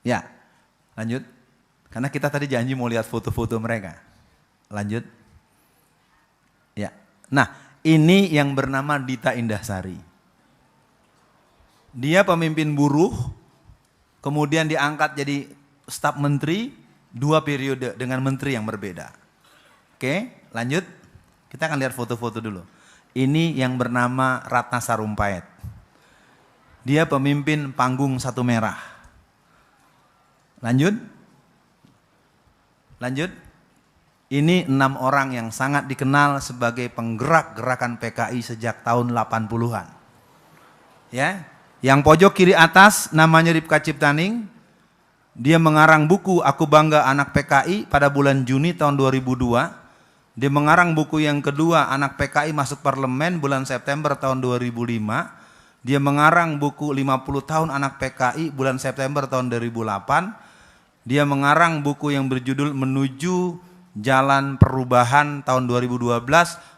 Ya, lanjut. Karena kita tadi janji mau lihat foto-foto mereka. Lanjut. Ya. Nah, ini yang bernama Dita Indahsari. Dia pemimpin buruh, kemudian diangkat jadi staf menteri, 2 periode dengan menteri yang berbeda. Oke, lanjut. Kita akan lihat foto-foto dulu. Ini yang bernama Ratna Sarumpait. Dia pemimpin panggung Satu Merah. Lanjut. Lanjut. Ini 6 orang yang sangat dikenal sebagai penggerak gerakan PKI sejak tahun 80-an. Ya. Yang pojok kiri atas namanya Ripka Ciptaning. Dia mengarang buku Aku Bangga Anak PKI pada bulan Juni tahun 2002. Dia mengarang buku yang kedua Anak PKI Masuk Parlemen bulan September tahun 2005. Dia mengarang buku 50 tahun Anak PKI bulan September tahun 2008. Dia mengarang buku yang berjudul Menuju Jalan Perubahan tahun 2012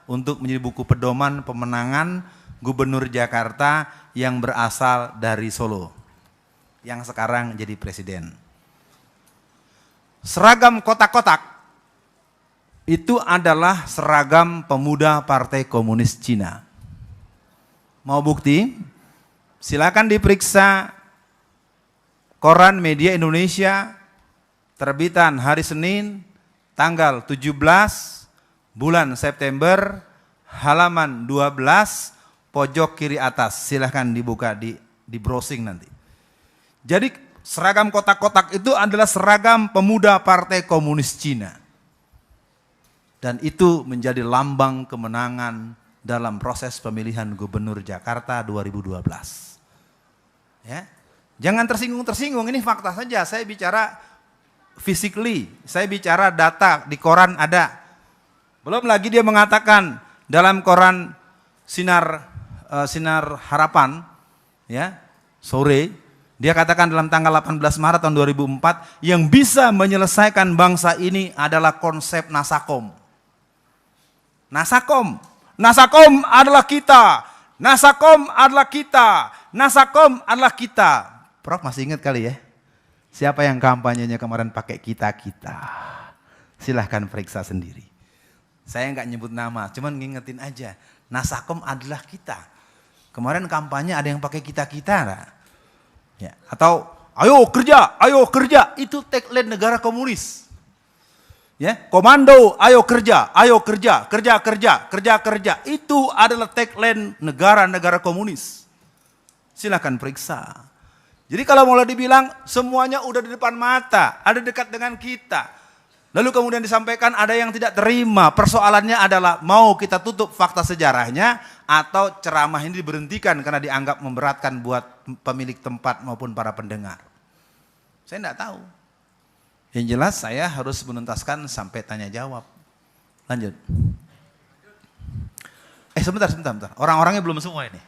untuk menjadi buku pedoman pemenangan Gubernur Jakarta yang berasal dari Solo, yang sekarang jadi presiden. Seragam kotak-kotak itu adalah seragam pemuda Partai Komunis Cina. Mau bukti? Silakan diperiksa koran Media Indonesia terbitan hari Senin tanggal 17 bulan September halaman 12 pojok kiri atas. Silakan dibuka di browsing nanti. Jadi seragam kotak-kotak itu adalah seragam pemuda Partai Komunis Cina. Dan itu menjadi lambang kemenangan dalam proses pemilihan Gubernur Jakarta 2012. Ya. Jangan tersinggung-tersinggung, ini fakta saja. Saya bicara physically, saya bicara data di koran ada. Belum lagi dia mengatakan dalam koran Sinar Harapan, ya, sore, dia katakan dalam tanggal 18 Maret tahun 2004, yang bisa menyelesaikan bangsa ini adalah konsep Nasakom. Nasakom adalah kita. Nasakom adalah kita. Nasakom adalah kita. Prof masih ingat kali ya? Siapa yang kampanyenya kemarin pakai kita-kita? Silahkan periksa sendiri. Saya nggak nyebut nama, cuman ngingetin aja. Nasakom adalah kita. Kemarin kampanye ada yang pakai kita-kita. Ya. Atau ayo kerja. Itu tagline negara komunis. Ya, komando, ayo kerja. Itu adalah tagline negara-negara komunis. Silakan periksa. Jadi kalau mulai dibilang semuanya udah di depan mata, ada dekat dengan kita. Lalu kemudian disampaikan ada yang tidak terima. Persoalannya adalah mau kita tutup fakta sejarahnya atau ceramah ini diberhentikan karena dianggap memberatkan buat pemilik tempat maupun para pendengar. Saya tidak tahu. Yang jelas saya harus menuntaskan sampai tanya jawab. Lanjut. Sebentar. Orang-orangnya belum semua ini.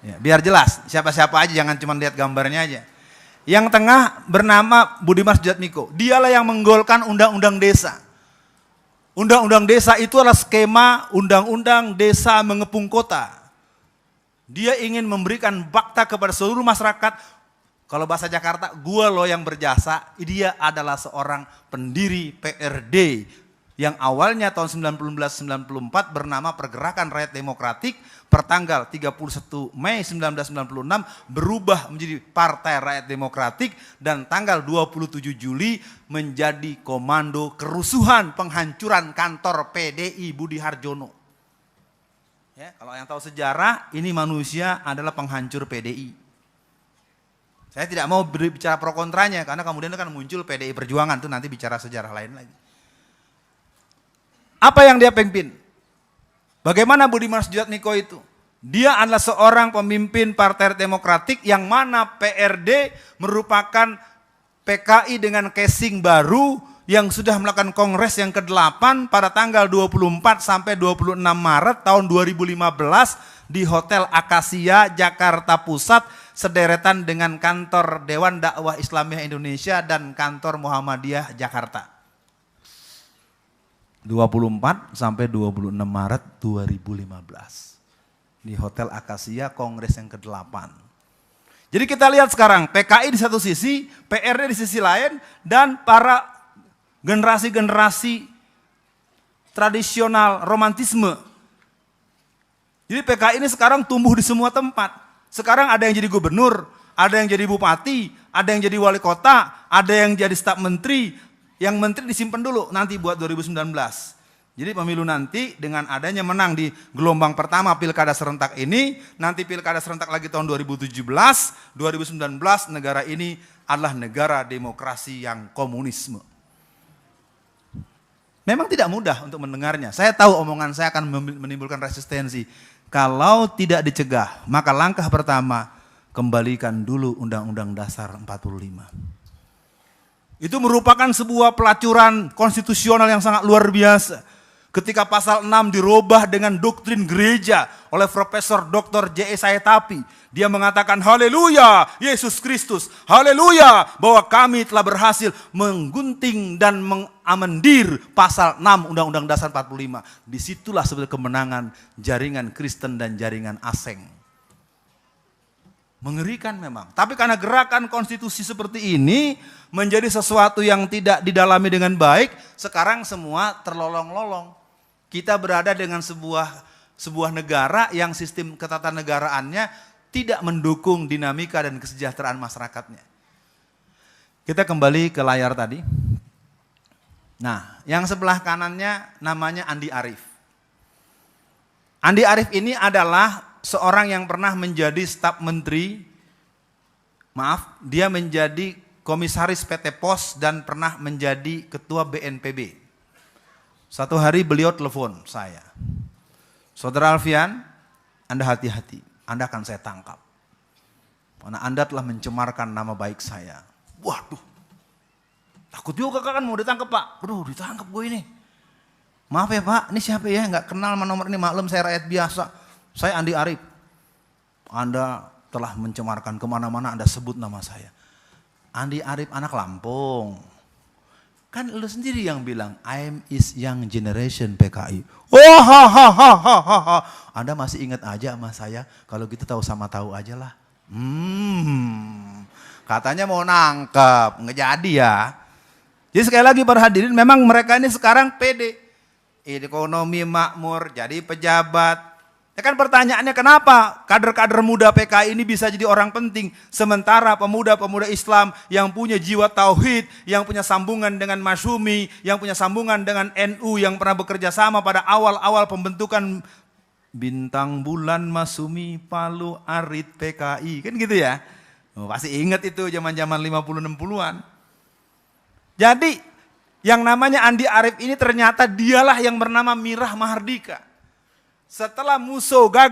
Ya, biar jelas, siapa-siapa aja, jangan cuma lihat gambarnya aja. Yang tengah bernama Budiman Sujatmiko. Dialah yang menggolkan undang-undang desa. Undang-undang desa itu adalah skema undang-undang desa mengepung kota. Dia ingin memberikan bakta kepada seluruh masyarakat. Kalau bahasa Jakarta, gua loh yang berjasa. Dia adalah seorang pendiri PRD yang awalnya tahun 1994 bernama Pergerakan Rakyat Demokratik, pertanggal 31 Mei 1996 berubah menjadi Partai Rakyat Demokratik dan tanggal 27 Juli menjadi Komando Kerusuhan Penghancuran Kantor PDI Budi Harjono. Ya, kalau yang tahu sejarah, ini manusia adalah penghancur PDI. Saya tidak mau bicara pro kontranya karena kemudian kan muncul PDI Perjuangan, itu nanti bicara sejarah lain lagi. Apa yang dia pimpin? Bagaimana Budiman Sujatmiko itu? Dia adalah seorang pemimpin Partai Demokratik yang mana PRD merupakan PKI dengan casing baru yang sudah melakukan kongres yang ke-8 pada tanggal 24 sampai 26 Maret tahun 2015 di Hotel Akasia, Jakarta Pusat, sederetan dengan kantor Dewan Dakwah Islamiyah Indonesia dan kantor Muhammadiyah Jakarta. 24 sampai 26 Maret 2015 di Hotel Akasia, kongres yang ke-8. Jadi kita lihat sekarang PKI di satu sisi, PRD di sisi lain, dan para generasi-generasi tradisional romantisme. Jadi PKI ini sekarang tumbuh di semua tempat. Sekarang ada yang jadi gubernur, ada yang jadi bupati, ada yang jadi wali kota, ada yang jadi staf menteri. Yang menteri disimpan dulu nanti buat 2019. Jadi pemilu nanti dengan adanya menang di gelombang pertama pilkada serentak ini, nanti pilkada serentak lagi tahun 2017, 2019 negara ini adalah negara demokrasi yang komunisme. Memang tidak mudah untuk mendengarnya. Saya tahu omongan saya akan menimbulkan resistensi. Kalau tidak dicegah, maka langkah pertama, kembalikan dulu Undang-Undang Dasar 45. Itu merupakan sebuah pelacuran konstitusional yang sangat luar biasa. Ketika pasal 6 dirubah dengan doktrin gereja oleh Profesor Dr. J.E. Sayetapi. Dia mengatakan haleluya Yesus Kristus, haleluya bahwa kami telah berhasil menggunting dan mengamandir pasal 6 Undang-Undang Dasar 45. Disitulah sebenarnya kemenangan jaringan Kristen dan jaringan asing. Mengerikan memang. Tapi karena gerakan konstitusi seperti ini menjadi sesuatu yang tidak didalami dengan baik, sekarang semua terlolong-lolong. Kita berada dengan sebuah negara yang sistem ketatanegaraannya tidak mendukung dinamika dan kesejahteraan masyarakatnya. Kita kembali ke layar tadi. Nah, yang sebelah kanannya namanya Andi Arief. Andi Arief ini adalah seorang yang pernah menjadi staf menteri, dia menjadi komisaris PT Pos dan pernah menjadi ketua BNPB. Satu hari beliau telepon saya, Saudara Alfian, Anda hati-hati, Anda akan saya tangkap. Karena Anda telah mencemarkan nama baik saya. Waduh, takut juga kan mau ditangkap Pak. Aduh, ditangkap gue ini. Maaf ya Pak, ini siapa ya, nggak kenal sama nomor ini, maklum saya rakyat biasa. Saya Andi Arief. Anda telah mencemarkan kemana-mana, Anda sebut nama saya. Andi Arief anak Lampung. Kan lu sendiri yang bilang, I'm is young generation PKI. Oh, Anda masih ingat aja sama saya, kalau gitu tahu sama tahu aja lah. Katanya mau nangkep, nggak jadi ya. Jadi sekali lagi para hadirin, memang mereka ini sekarang pede. Ekonomi makmur, jadi pejabat. Ya kan pertanyaannya kenapa kader-kader muda PKI ini bisa jadi orang penting. Sementara pemuda-pemuda Islam yang punya jiwa tauhid, yang punya sambungan dengan Masyumi, yang punya sambungan dengan NU, yang pernah bekerja sama pada awal-awal pembentukan Bintang Bulan Masyumi Palu Arit PKI. Kan gitu ya. Pasti ingat itu zaman-zaman 50-60-an. Jadi yang namanya Andi Arief ini ternyata dialah yang bernama Mirah Mahardika. Setelah musuh gagal